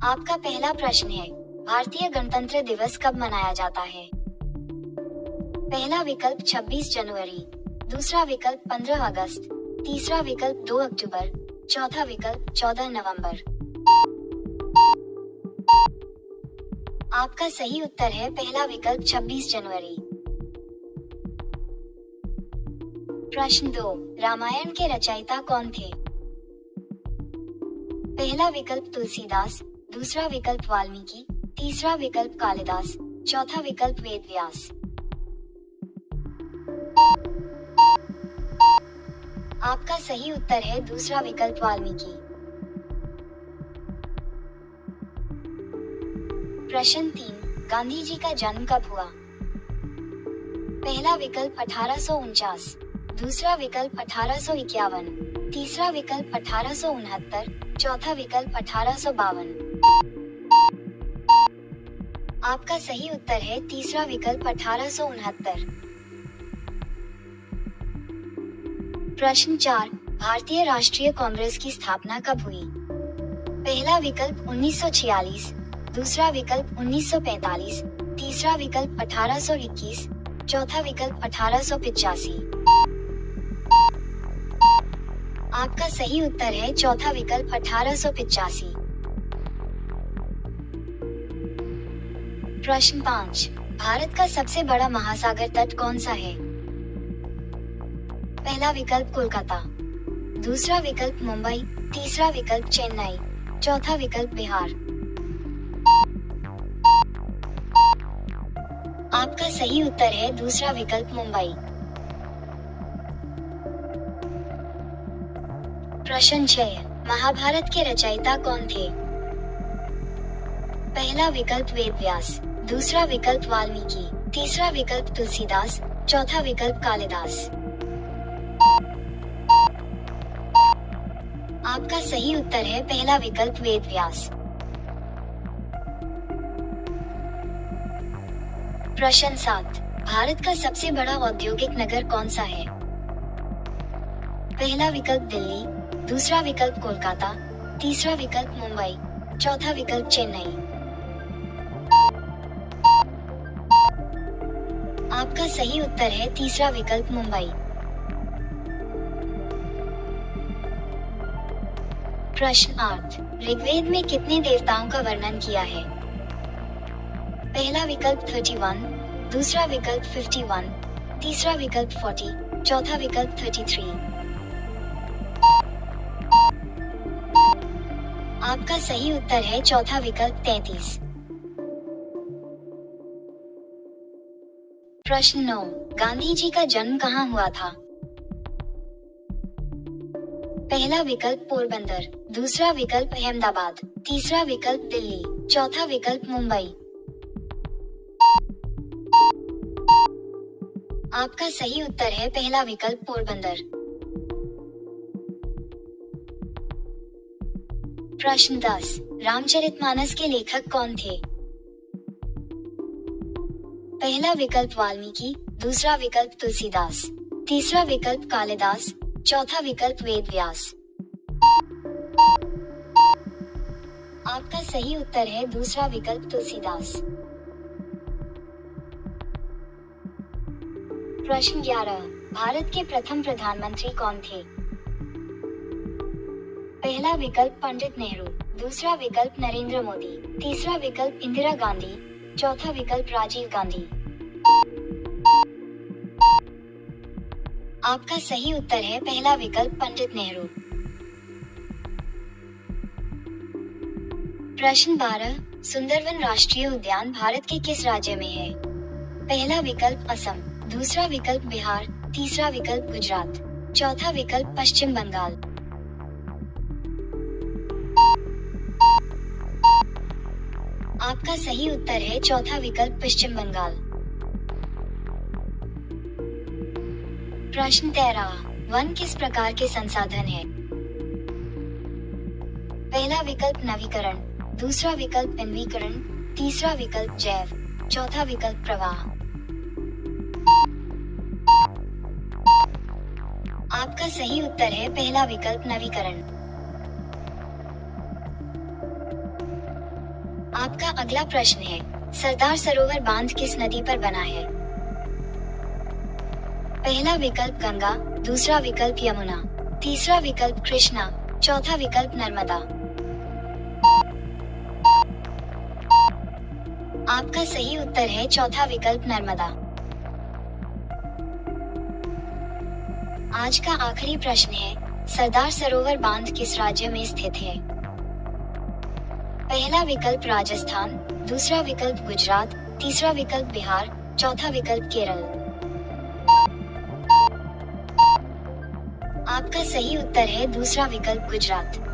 आपका पहला प्रश्न है, भारतीय गणतंत्र दिवस कब मनाया जाता है? पहला विकल्प 26 जनवरी, दूसरा विकल्प 15 अगस्त, तीसरा विकल्प 2 अक्टूबर, चौथा विकल्प 14 नवंबर। आपका सही उत्तर है पहला विकल्प 26 जनवरी। प्रश्न 2, रामायण के रचयिता कौन थे? पहला विकल्प तुलसीदास, दूसरा विकल्प वाल्मीकि, तीसरा विकल्प कालिदास, चौथा विकल्प वेदव्यास। आपका सही उत्तर है दूसरा विकल्प वाल्मीकि। प्रश्न 3, गांधी जी का जन्म कब हुआ? पहला विकल्प 1849, दूसरा विकल्प 1851, तीसरा विकल्प 1869, चौथा विकल्प 1852। आपका सही उत्तर है तीसरा विकल्प 1869। प्रश्न 4, भारतीय राष्ट्रीय कांग्रेस की स्थापना कब हुई? पहला विकल्प 1946, दूसरा विकल्प 1945, तीसरा विकल्प 1821, चौथा विकल्प 1885। आपका सही उत्तर है चौथा विकल्प 1885। प्रश्न 5, भारत का सबसे बड़ा महासागर तट कौन सा है? पहला विकल्प कोलकाता, दूसरा विकल्प मुंबई, तीसरा विकल्प चेन्नई, चौथा विकल्प बिहार। आपका सही उत्तर है दूसरा विकल्प मुंबई। प्रश्न 6, महाभारत के रचयिता कौन थे? पहला विकल्प वेदव्यास, दूसरा विकल्प वाल्मीकि, तीसरा विकल्प तुलसीदास, चौथा विकल्प कालिदास। आपका सही उत्तर है पहला विकल्प वेदव्यास। प्रश्न 7, भारत का सबसे बड़ा औद्योगिक नगर कौन सा है? पहला विकल्प दिल्ली, दूसरा विकल्प कोलकाता, तीसरा विकल्प मुंबई, चौथा विकल्प चेन्नई। आपका सही उत्तर है तीसरा विकल्प मुंबई। प्रश्न 8, ऋग्वेद में कितने देवताओं का वर्णन किया है? पहला विकल्प 31, दूसरा विकल्प 51, तीसरा विकल्प 40, चौथा विकल्प 33। आपका सही उत्तर है चौथा विकल्प 33। प्रश्न 9, गांधी जी का जन्म कहाँ हुआ था? पहला विकल्प पोरबंदर, दूसरा विकल्प अहमदाबाद, तीसरा विकल्प दिल्ली, चौथा विकल्प मुंबई। आपका सही उत्तर है पहला विकल्प पोरबंदर। प्रश्न 10, रामचरितमानस के लेखक कौन थे? पहला विकल्प वाल्मीकि, दूसरा विकल्प तुलसीदास, तीसरा विकल्प कालिदास, चौथा विकल्प वेदव्यास। आपका सही उत्तर है दूसरा विकल्प तुलसीदास। प्रश्न 11, भारत के प्रथम प्रधानमंत्री कौन थे? पहला विकल्प पंडित नेहरू, दूसरा विकल्प नरेंद्र मोदी, तीसरा विकल्प इंदिरा गांधी, चौथा विकल्प राजीव गांधी। आपका सही उत्तर है पहला विकल्प पंडित नेहरू। प्रश्न 12, सुंदरवन राष्ट्रीय उद्यान भारत के किस राज्य में है? पहला विकल्प असम, दूसरा विकल्प बिहार, तीसरा विकल्प गुजरात, चौथा विकल्प पश्चिम बंगाल। आपका सही उत्तर है चौथा विकल्प पश्चिम बंगाल। प्रश्न 13, वन किस प्रकार के संसाधन है? पहला विकल्प नवीकरण, दूसरा विकल्प नवीकरण, तीसरा विकल्प जैव, चौथा विकल्प प्रवाह। आपका सही उत्तर है पहला विकल्प नवीकरण। आपका अगला प्रश्न है, सरदार सरोवर बांध किस नदी पर बना है? पहला विकल्प गंगा, दूसरा विकल्प यमुना, तीसरा विकल्प कृष्णा, चौथा विकल्प नर्मदा। आपका सही उत्तर है चौथा विकल्प नर्मदा। आज का आखिरी प्रश्न है, सरदार सरोवर बांध किस राज्य में स्थित है? पहला विकल्प राजस्थान, दूसरा विकल्प गुजरात, तीसरा विकल्प बिहार, चौथा विकल्प केरल। आपका सही उत्तर है दूसरा विकल्प गुजरात।